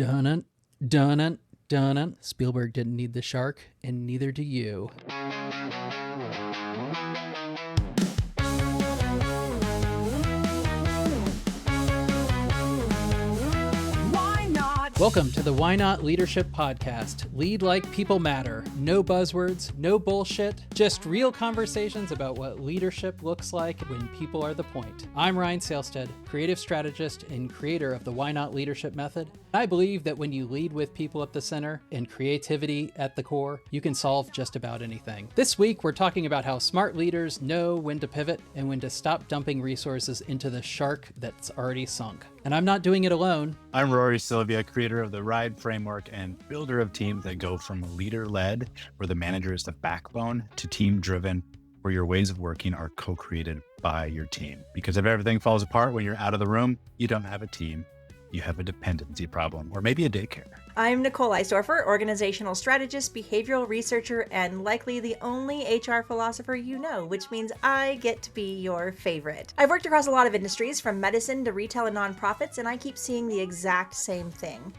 Dun-dun, dun-dun, dun-dun. Spielberg didn't need the shark, and neither do you. Welcome to the Why Not Leadership Podcast. Lead like people matter. No buzzwords, no bullshit, just real conversations about what leadership looks like when people are the point. I'm Ryan Sailstad, creative strategist and creator of the Why Not Leadership Method. I believe that when you lead with people at the center and creativity at the core, you can solve just about anything. This week, we're talking about how smart leaders know when to pivot and when to stop dumping resources into the shark that's already sunk. And I'm not doing it alone. I'm Rory Sylvia, creator of the RIDE framework and builder of teams that go from leader-led, where the manager is the backbone, to team-driven, where your ways of working are co-created by your team. Because if everything falls apart when you're out of the room, you don't have a team. You have a dependency problem, or maybe a daycare. I'm Nicole Eisdorfer, organizational strategist, behavioral researcher, and likely the only HR philosopher you know, which means I get to be your favorite. I've worked across a lot of industries, from medicine to retail and nonprofits, and I keep seeing the exact same thing.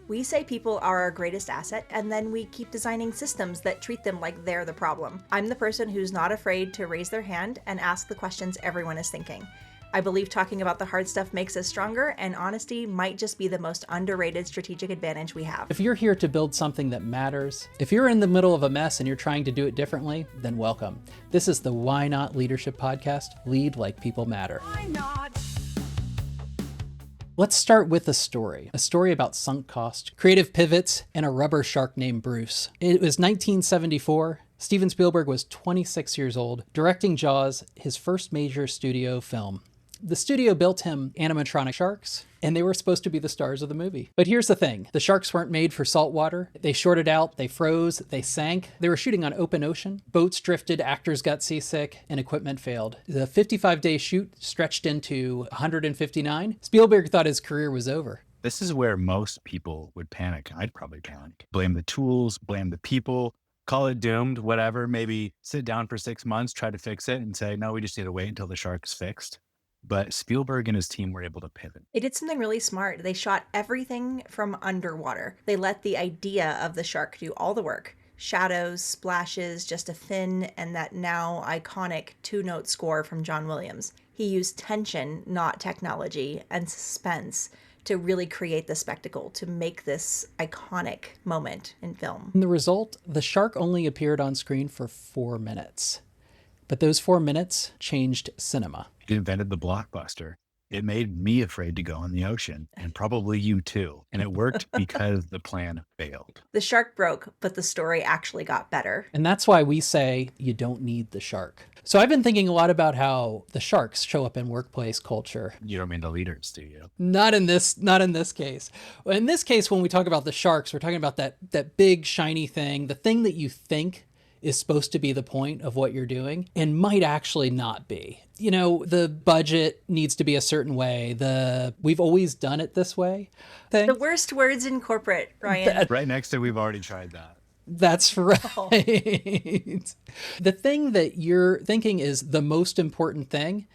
We say people are our greatest asset, and then we keep designing systems that treat them like they're the problem. I'm the person who's not afraid to raise their hand and ask the questions everyone is thinking. I believe talking about the hard stuff makes us stronger, and honesty might just be the most underrated strategic advantage we have. If you're here to build something that matters, if you're in the middle of a mess and you're trying to do it differently, then welcome. This is the Why Not Leadership Podcast. Lead like people matter. Why not? Let's start with a story about sunk cost, creative pivots, and a rubber shark named Bruce. It was 1974. Steven Spielberg was 26 years old, directing Jaws, his first major studio film. The studio built him animatronic sharks, and they were supposed to be the stars of the movie. But here's the thing. The sharks weren't made for salt water. They shorted out, they froze, they sank. They were shooting on open ocean. Boats drifted, actors got seasick, and equipment failed. The 55-day shoot stretched into 159. Spielberg thought his career was over. This is where most people would panic. I'd probably panic. Blame the tools, blame the people, call it doomed, whatever. Maybe sit down for 6 months, try to fix it, and say, no, we just need to wait until the shark's fixed. But Spielberg and his team were able to pivot. They did something really smart. They shot everything from underwater. They let the idea of the shark do all the work. Shadows, splashes, just a fin, and that now iconic 2-note score from John Williams. He used tension, not technology, and suspense to really create the spectacle, to make this iconic moment in film. And the result, the shark only appeared on screen for 4 minutes. But those 4 minutes changed cinema. It invented the blockbuster. It made me afraid to go in the ocean, and probably you too. And it worked because the plan failed. The shark broke, but the story actually got better. And that's why we say you don't need the shark. So I've been thinking a lot about how the sharks show up in workplace culture. You don't mean the leaders, do you? Not in this case. In this case, when we talk about the sharks, we're talking about that big shiny thing, the thing that you think is supposed to be the point of what you're doing and might actually not be. You know, the budget needs to be a certain way. We've always done it this way thing. The worst words in corporate, Ryan. Right next to we've already tried that. That's right. Oh. The thing that you're thinking is the most important thing.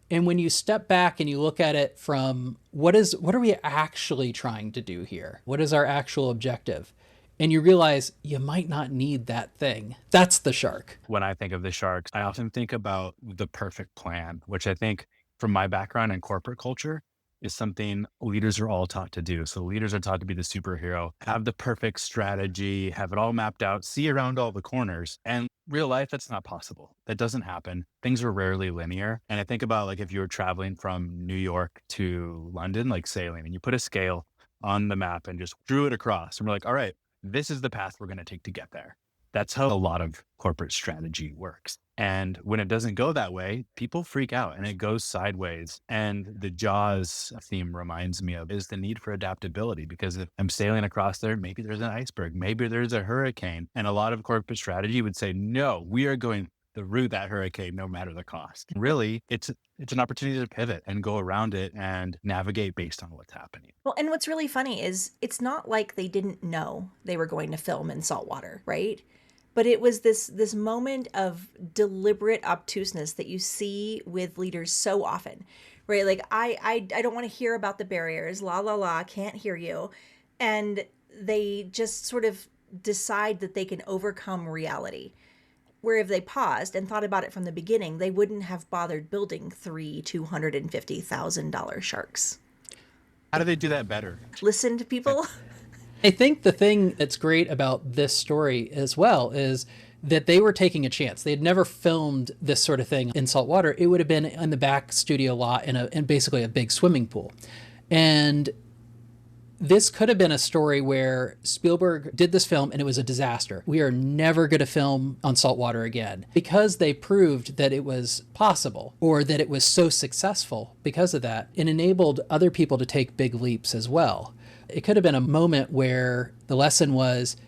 And when you step back and you look at it from what are we actually trying to do here? What is our actual objective? And you realize you might not need that thing. That's the shark. When I think of the sharks, I often think about the perfect plan, which I think from my background in corporate culture is something leaders are all taught to do. So leaders are taught to be the superhero, have the perfect strategy, have it all mapped out, see around all the corners. And real life, that's not possible. That doesn't happen. Things are rarely linear. And I think about like if you were traveling from New York to London, like sailing, and you put a scale on the map and just drew it across. And we're like, all right, this is the path we're going to take to get there. That's how a lot of corporate strategy works. And when it doesn't go that way, people freak out and it goes sideways. And the Jaws theme reminds me of is the need for adaptability, because if I'm sailing across there, maybe there's an iceberg, maybe there's a hurricane. And a lot of corporate strategy would say, no, we are going the route that hurricane, no matter the cost. Really, it's an opportunity to pivot and go around it and navigate based on what's happening. Well, and what's really funny is it's not like they didn't know they were going to film in saltwater, right? But it was this moment of deliberate obtuseness that you see with leaders so often, right? Like, I don't want to hear about the barriers, la, la, la, can't hear you. And they just sort of decide that they can overcome reality. Where if they paused and thought about it from the beginning, they wouldn't have bothered building three $250,000 sharks. How do they do that better? Listen to people. I think the thing that's great about this story as well is that they were taking a chance. They had never filmed this sort of thing in saltwater. It would have been in the back studio lot in basically a big swimming pool. And this could have been a story where Spielberg did this film and it was a disaster. We are never going to film on saltwater again. Because they proved that it was possible, or that it was so successful because of that, it enabled other people to take big leaps as well. It could have been a moment where the lesson was,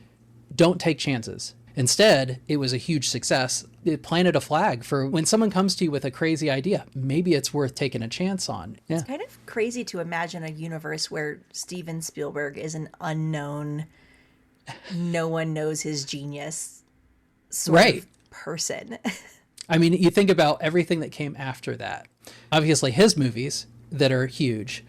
don't take chances. Instead, it was a huge success. It planted a flag for when someone comes to you with a crazy idea, maybe it's worth taking a chance on. Yeah. It's kind of crazy to imagine a universe where Steven Spielberg is an unknown, no one knows his genius sort of person. I mean, you think about everything that came after that. Obviously, his movies that are huge.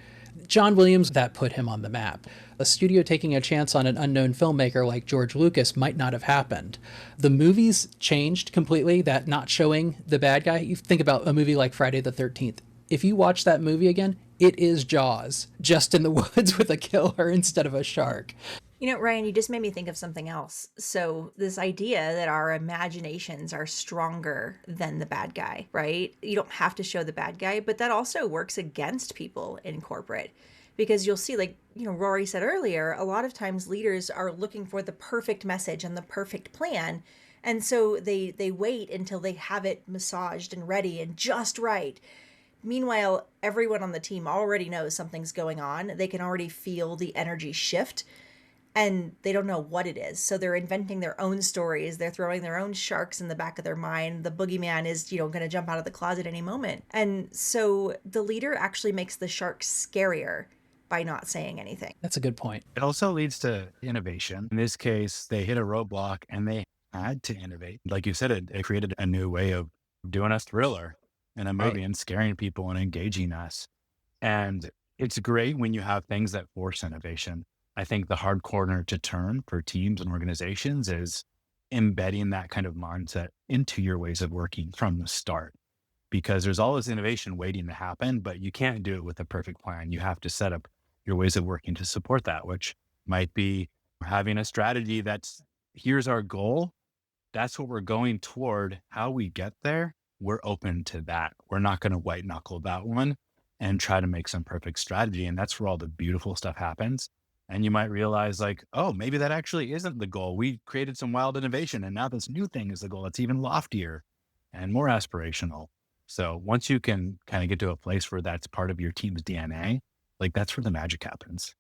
John Williams, that put him on the map. A studio taking a chance on an unknown filmmaker like George Lucas might not have happened. The movies changed completely, that not showing the bad guy. You think about a movie like Friday the 13th. If you watch that movie again, it is Jaws, just in the woods with a killer instead of a shark. You know, Ryan, you just made me think of something else. So this idea that our imaginations are stronger than the bad guy, right? You don't have to show the bad guy, but that also works against people in corporate. Because you'll see, like, Rory said earlier, a lot of times leaders are looking for the perfect message and the perfect plan. And so they wait until they have it massaged and ready and just right. Meanwhile, everyone on the team already knows something's going on. They can already feel the energy shift. And they don't know what it is. So they're inventing their own stories. They're throwing their own sharks in the back of their mind. The boogeyman is, going to jump out of the closet any moment. And so the leader actually makes the shark scarier by not saying anything. That's a good point. It also leads to innovation. In this case, they hit a roadblock and they had to innovate. Like you said, it created a new way of doing a thriller in a movie and scaring people and engaging us. And it's great when you have things that force innovation. I think the hard corner to turn for teams and organizations is embedding that kind of mindset into your ways of working from the start, because there's all this innovation waiting to happen, but you can't do it with a perfect plan. You have to set up your ways of working to support that, which might be having a strategy that's, here's our goal. That's what we're going toward. How we get there, we're open to that. We're not going to white knuckle that one and try to make some perfect strategy. And that's where all the beautiful stuff happens. And you might realize, like, oh, maybe that actually isn't the goal. We created some wild innovation and now this new thing is the goal. It's even loftier and more aspirational. So once you can kind of get to a place where that's part of your team's DNA, like, that's where the magic happens.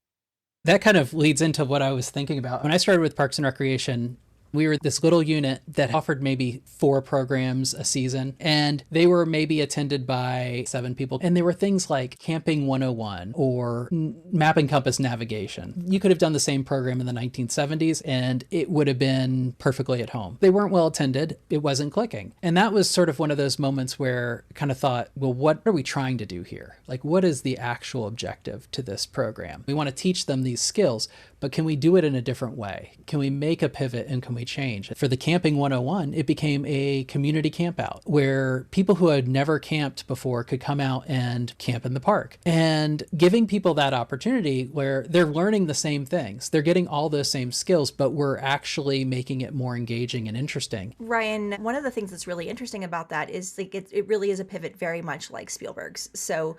That kind of leads into what I was thinking about. When I started with Parks and Recreation, we were this little unit that offered maybe 4 programs a season, and they were maybe attended by 7 people. And there were things like Camping 101 or Map and Compass Navigation. You could have done the same program in the 1970s and it would have been perfectly at home. They weren't well attended. It wasn't clicking. And that was sort of one of those moments where I kind of thought, well, what are we trying to do here? Like, what is the actual objective to this program? We want to teach them these skills, but can we do it in a different way? Can we make a pivot and can we change? For the Camping 101, it became a community camp out where people who had never camped before could come out and camp in the park, and giving people that opportunity where they're learning the same things. They're getting all those same skills, but we're actually making it more engaging and interesting. Ryan, one of the things that's really interesting about that is like it really is a pivot very much like Spielberg's. So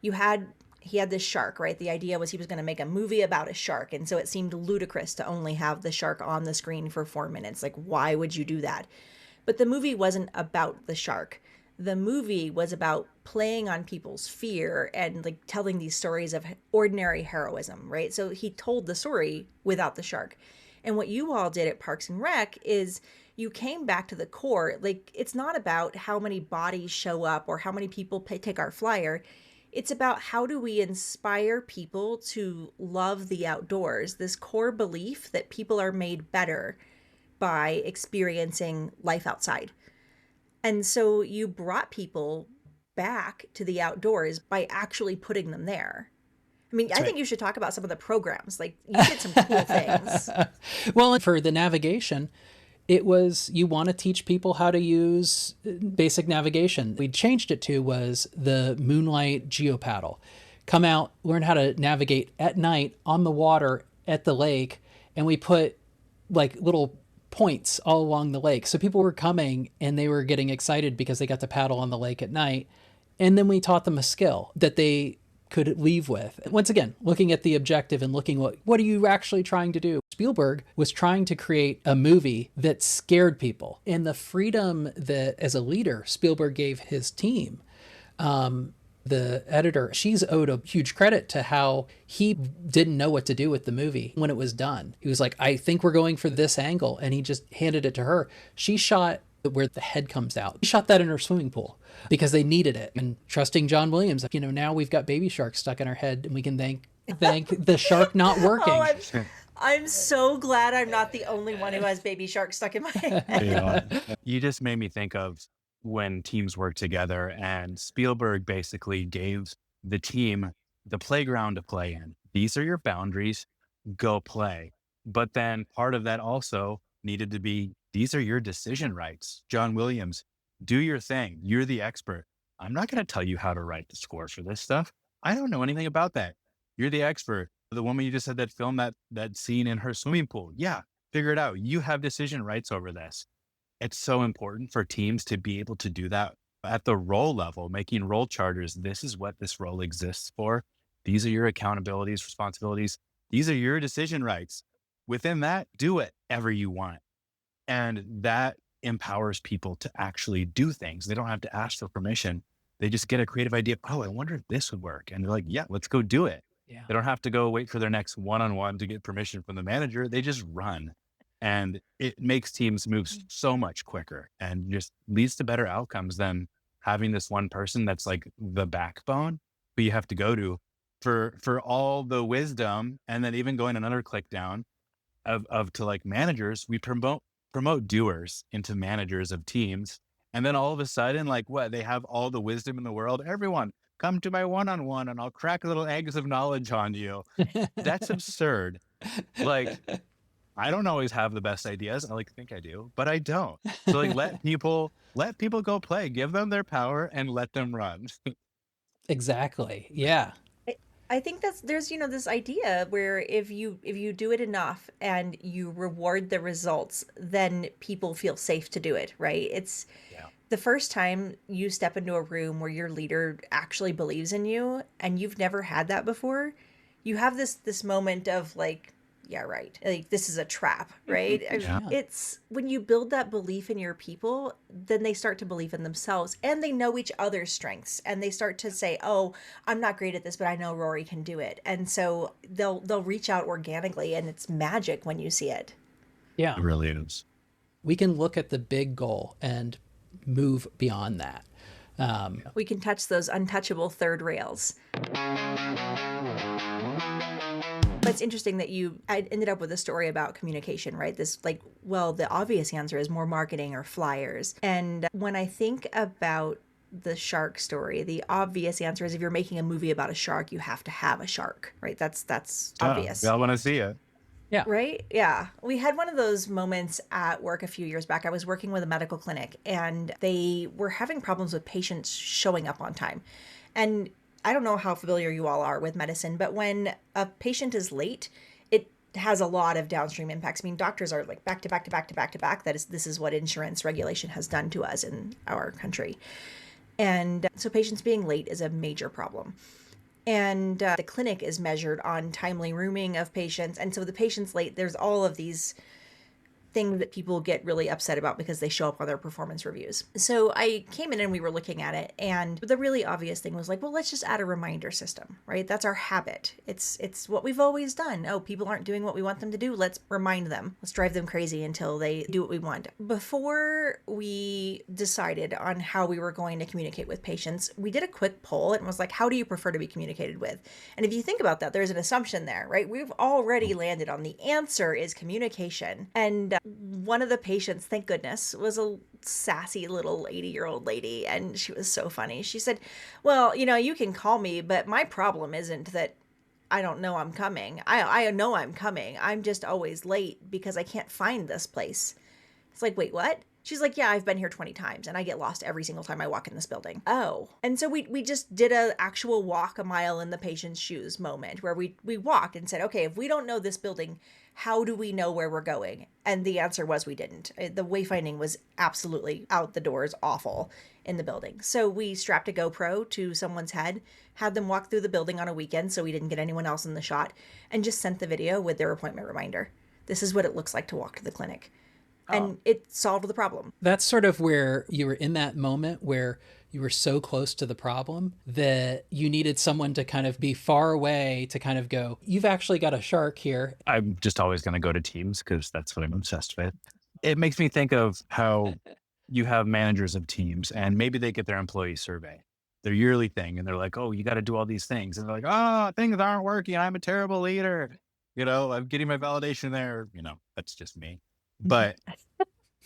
he had this shark, right? The idea was he was going to make a movie about a shark. And so it seemed ludicrous to only have the shark on the screen for 4 minutes. Like, why would you do that? But the movie wasn't about the shark. The movie was about playing on people's fear and like telling these stories of ordinary heroism, right? So he told the story without the shark. And what you all did at Parks and Rec is you came back to the core. Like, it's not about how many bodies show up or how many people take our flyer. It's about how do we inspire people to love the outdoors, this core belief that people are made better by experiencing life outside. And so you brought people back to the outdoors by actually putting them there. I mean, I think you should talk about some of the programs. Like, you did some cool things. Well, for the navigation, it was, you want to teach people how to use basic navigation. We changed it to was the Moonlight Geopaddle. Come out, learn how to navigate at night on the water at the lake, and we put like little points all along the lake. So people were coming and they were getting excited because they got to paddle on the lake at night. And then we taught them a skill that they could leave with. Once again, looking at the objective and looking what are you actually trying to do? Spielberg was trying to create a movie that scared people. And the freedom that as a leader, Spielberg gave his team, the editor, she's owed a huge credit to how he didn't know what to do with the movie when it was done. He was like, I think we're going for this angle. And he just handed it to her. She shot where the head comes out. She shot that in her swimming pool because they needed it. And trusting John Williams, now we've got baby sharks stuck in our head and we can thank the shark not working. I'm so glad I'm not the only one who has baby sharks stuck in my head. Yeah. You just made me think of when teams work together, and Spielberg basically gave the team the playground to play in. These are your boundaries, go play. But then part of that also needed to be, these are your decision rights. John Williams, do your thing. You're the expert. I'm not going to tell you how to write the score for this stuff. I don't know anything about that. You're the expert. The woman you just said that filmed that scene in her swimming pool. Yeah, figure it out. You have decision rights over this. It's so important for teams to be able to do that at the role level, making role charters. This is what this role exists for. These are your accountabilities, responsibilities. These are your decision rights. Within that, do whatever you want. And that empowers people to actually do things. They don't have to ask for permission. They just get a creative idea. Oh, I wonder if this would work. And they're like, yeah, let's go do it. Yeah. They don't have to go wait for their next one-on-one to get permission from the manager. They just run. And it makes teams move so much quicker and just leads to better outcomes than having this one person that's like the backbone who you have to go to for all the wisdom. And then even going another click down of to like managers, we promote doers into managers of teams. And then all of a sudden, like they have all the wisdom in the world. Everyone come to my one-on-one and I'll crack little eggs of knowledge on you. That's absurd. Like, I don't always have the best ideas. I like to think I do, but I don't. So like, let people go play, give them their power and let them run. Exactly. Yeah. I think there's this idea where if you do it enough and you reward the results, then people feel safe to do it, right? It's the first time you step into a room where your leader actually believes in you and you've never had that before, you have this moment of like, yeah, right. Like, this is a trap, right? Yeah. It's when you build that belief in your people, then they start to believe in themselves and they know each other's strengths and they start to say, oh, I'm not great at this, but I know Rory can do it. And so they'll reach out organically and it's magic when you see it. Yeah. It really is. We can look at the big goal and move beyond that. We can touch those untouchable third rails. But it's interesting that I ended up with a story about communication, right? The obvious answer is more marketing or flyers. And when I think about the shark story, the obvious answer is if you're making a movie about a shark, you have to have a shark, right? That's obvious. I want to see it. Yeah. Right? Yeah. We had one of those moments at work a few years back. I was working with a medical clinic and they were having problems with patients showing up on time. And I don't know how familiar you all are with medicine, but when a patient is late, it has a lot of downstream impacts. I mean, doctors are like back to back to back to back to back. This is what insurance regulation has done to us in our country. And so patients being late is a major problem. And the clinic is measured on timely rooming of patients. And so the patient's late, there's all of these things that people get really upset about because they show up on their performance reviews. So I came in and we were looking at it. And the really obvious thing was like, well, let's just add a reminder system, right? That's our habit. It's what we've always done. Oh, people aren't doing what we want them to do. Let's remind them. Let's drive them crazy until they do what we want. Before we decided on how we were going to communicate with patients, we did a quick poll and was like, how do you prefer to be communicated with? And if you think about that, there's an assumption there, right? We've already landed on the answer is communication. And one of the patients, thank goodness, was a sassy little 80-year-old lady. And she was so funny. She said, well, you can call me, but my problem isn't that I don't know I'm coming. I know I'm coming. I'm just always late because I can't find this place. It's like, wait, what? She's like, yeah, I've been here 20 times and I get lost every single time I walk in this building. Oh. And so we just did a actual walk a mile in the patient's shoes moment where we walked and said, okay, if we don't know this building, how do we know where we're going? And the answer was we didn't. The wayfinding was absolutely out the doors awful in the building. So we strapped a GoPro to someone's head, had them walk through the building on a weekend so we didn't get anyone else in the shot, and just sent the video with their appointment reminder. This is what it looks like to walk to the clinic. And it solved the problem. That's sort of where you were in that moment where you were so close to the problem that you needed someone to kind of be far away to kind of go, you've actually got a shark here. I'm just always going to go to Teams because that's what I'm obsessed with. It makes me think of how you have managers of teams and maybe they get their employee survey, their yearly thing. And they're like, oh, you got to do all these things. And they're like, oh, things aren't working. I'm a terrible leader. I'm getting my validation there. That's just me. But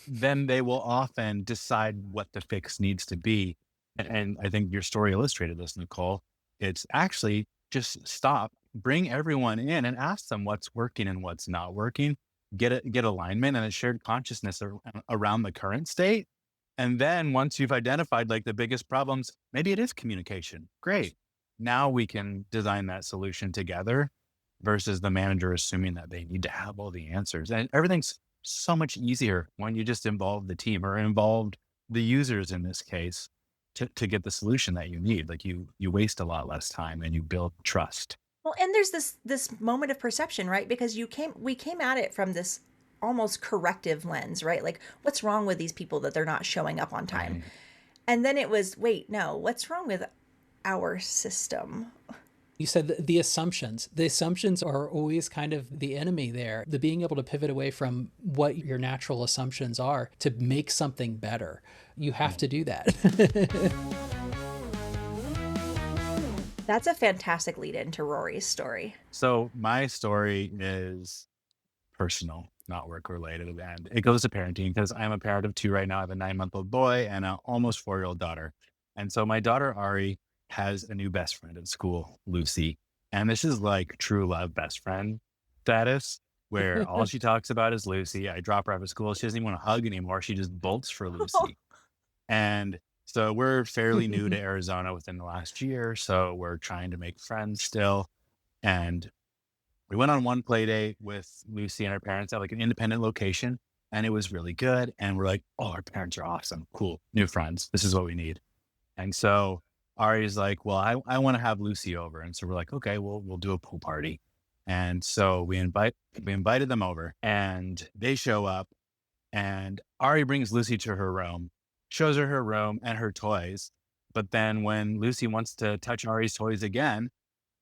then they will often decide what the fix needs to be. And I think your story illustrated this, Nicole. It's actually just stop, bring everyone in and ask them what's working and what's not working, get alignment and a shared consciousness around the current state. And then once you've identified like the biggest problems, maybe it is communication. Great. Now we can design that solution together versus the manager assuming that they need to have all the answers. And everything's so much easier when you just involve the team or involved the users in this case to get the solution that you need. Like you waste a lot less time and you build trust. Well, and there's this moment of perception, right? Because we came at it from this almost corrective lens, right? Like, what's wrong with these people that they're not showing up on time? Right. And then it was, wait, no, what's wrong with our system? You said the assumptions. The assumptions are always kind of the enemy there. The being able to pivot away from what your natural assumptions are to make something better. You have to do that. That's a fantastic lead into Rory's story. So my story is personal, not work related. And it goes to parenting because I'm a parent of two right now. I have a 9-month-old boy and an almost 4-year-old daughter. And so my daughter, Ari, has a new best friend at school, Lucy. And this is like true love best friend status where all she talks about is Lucy. I drop her off at school. She doesn't even want to hug anymore. She just bolts for Lucy. And so we're fairly new to Arizona within the last year. So we're trying to make friends still. And we went on one play date with Lucy and her parents at like an independent location. And it was really good. And we're like, oh, our parents are awesome. Cool. New friends. This is what we need. And so Ari's like, well, I want to have Lucy over. And so we're like, okay, we'll do a pool party. And so we invited them over and they show up and Ari brings Lucy to her room, shows her room and her toys. But then when Lucy wants to touch Ari's toys again,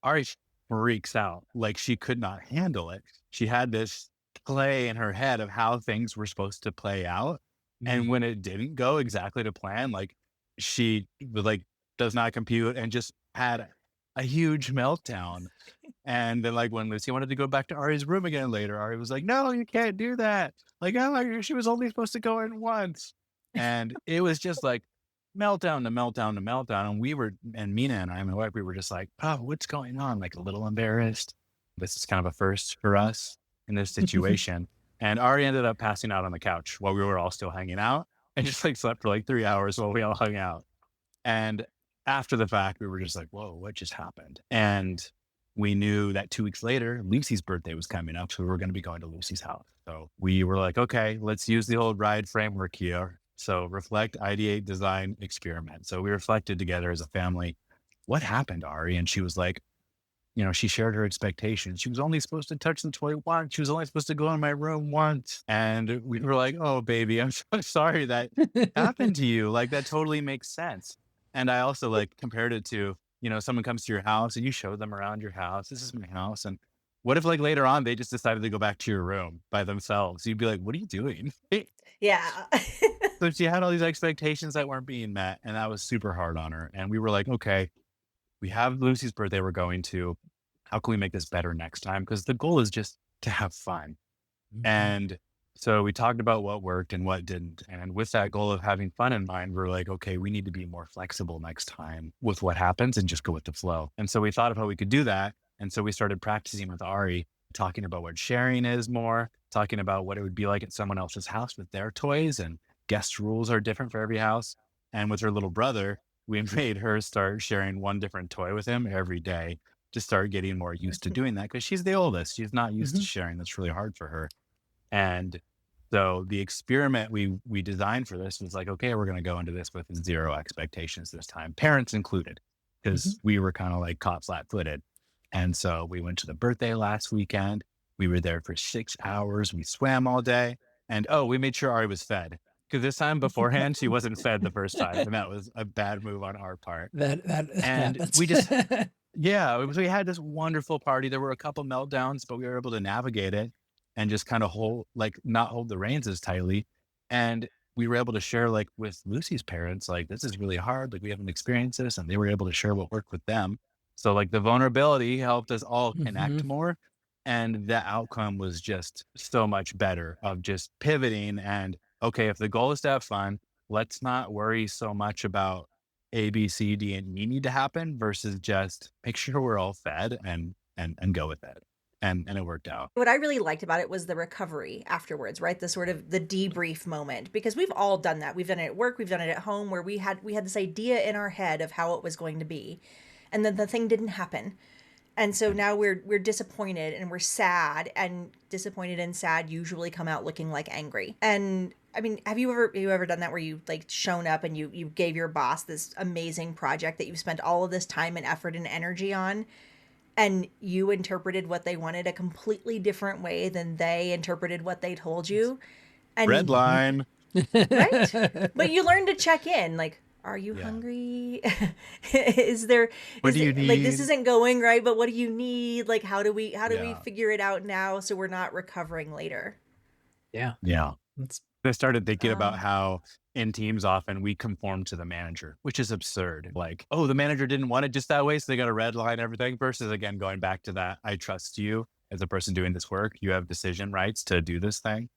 Ari freaks out. Like she could not handle it. She had this play in her head of how things were supposed to play out. And when it didn't go exactly to plan, like she like does not compute and just had a huge meltdown. And then like when Lucy wanted to go back to Ari's room again later, Ari was like, no, you can't do that. Like, oh, she was only supposed to go in once. And it was just like meltdown to meltdown to meltdown. And Mina and I, my wife, we were just like, oh, what's going on? Like a little embarrassed. This is kind of a first for us in this situation. And Ari ended up passing out on the couch while we were all still hanging out and just like slept for like 3 hours while we all hung out. And after the fact, we were just like, whoa, what just happened? And we knew that 2 weeks later, Lucy's birthday was coming up. So we were going to be going to Lucy's house. So we were like, okay, let's use the old RIDE framework here. So reflect, ideate, design, experiment. So we reflected together as a family. What happened, Ari? And she was like, she shared her expectations. She was only supposed to touch the toy once. She was only supposed to go in my room once. And we were like, oh, baby, I'm so sorry that happened to you. Like that totally makes sense. And I also like compared it to, someone comes to your house and you show them around your house. This is my house. And what if like later on, they just decided to go back to your room by themselves? You'd be like, what are you doing? Yeah. So she had all these expectations that weren't being met. And that was super hard on her. And we were like, okay, we have Lucy's birthday we're going to. How can we make this better next time? Because the goal is just to have fun. Mm-hmm. And so we talked about what worked and what didn't. And with that goal of having fun in mind, we're like, okay, we need to be more flexible next time with what happens and just go with the flow. And so we thought of how we could do that. And so we started practicing with Ari, talking about what sharing is more, talking about what it would be like at someone else's house with their toys, and guest rules are different for every house. And with her little brother, we made her start sharing one different toy with him every day to start getting more used to doing that, because she's the oldest. She's not used to sharing. That's really hard for her. And so the experiment we designed for this was like, okay, we're going to go into this with zero expectations this time, parents included, because we were kind of like caught flat-footed. And so we went to the birthday last weekend. We were there for 6 hours. We swam all day. And we made sure Ari was fed, because this time beforehand, she wasn't fed the first time. And that was a bad move on our part. And we just, we had this wonderful party. There were a couple meltdowns, but we were able to navigate it and just kind of not hold the reins as tightly. And we were able to share, like, with Lucy's parents, like, this is really hard. Like, we haven't experienced this, and they were able to share what worked with them. So, like, the vulnerability helped us all connect more. And the outcome was just so much better of just pivoting. And okay, if the goal is to have fun, let's not worry so much about A, B, C, D, and E need to happen, versus just make sure we're all fed and go with it. And it worked out. What I really liked about it was the recovery afterwards, right? The sort of the debrief moment, because we've all done that. We've done it at work, we've done it at home, where we had this idea in our head of how it was going to be, and then the thing didn't happen. And so now we're disappointed and we're sad, and disappointed and sad usually come out looking like angry. And I mean, have you ever done that, where you like shown up and you gave your boss this amazing project that you spent all of this time and effort and energy on, and you interpreted what they wanted a completely different way than they interpreted what they told you? And red line. Right? But you learn to check in, like, are you hungry? What do you need? Like, this isn't going right, but what do you need? Like, how do we figure it out now so we're not recovering later? Yeah. I started thinking about how in teams often we conform to the manager, which is absurd. Like, the manager didn't want it just that way, so they got to red line everything, versus, again, going back to that, I trust you as a person doing this work. You have decision rights to do this thing.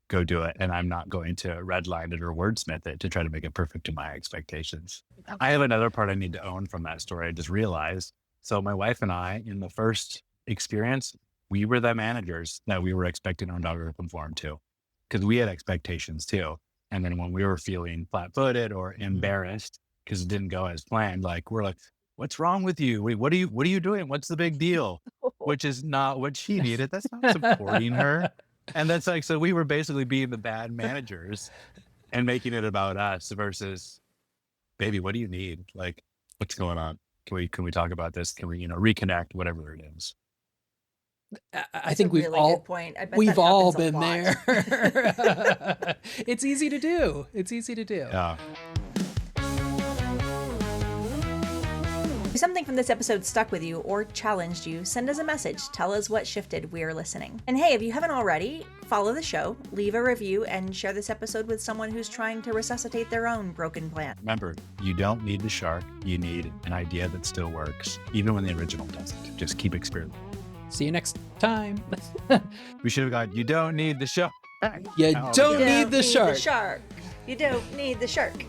Go do it. And I'm not going to redline it or wordsmith it to try to make it perfect to my expectations. I have another part I need to own from that story. I just realized. So my wife and I, in the first experience, we were the managers that we were expecting our daughter to conform to, because we had expectations too. And then when we were feeling flat-footed or embarrassed because it didn't go as planned, like, we're like, what's wrong with you? Wait, what are you doing? What's the big deal? Which is not what she needed. That's not supporting her. And that's like, so we were basically being the bad managers and making it about us, versus, baby, what do you need? Like, what's going on? Can we talk about this? Can we, reconnect, whatever it is? I think we've really all good point. I bet we've that all happens a been lot. there. It's easy to do. Yeah. If something from this episode stuck with you or challenged you, send us a message. Tell us what shifted. We're listening. And hey, if you haven't already, follow the show, leave a review, and share this episode with someone who's trying to resuscitate their own broken plan. Remember, you don't need the shark. You need an idea that still works, even when the original doesn't. Just keep experimenting. See you next time. We should have gone, you don't need the shark. You don't need the shark. You don't need the shark.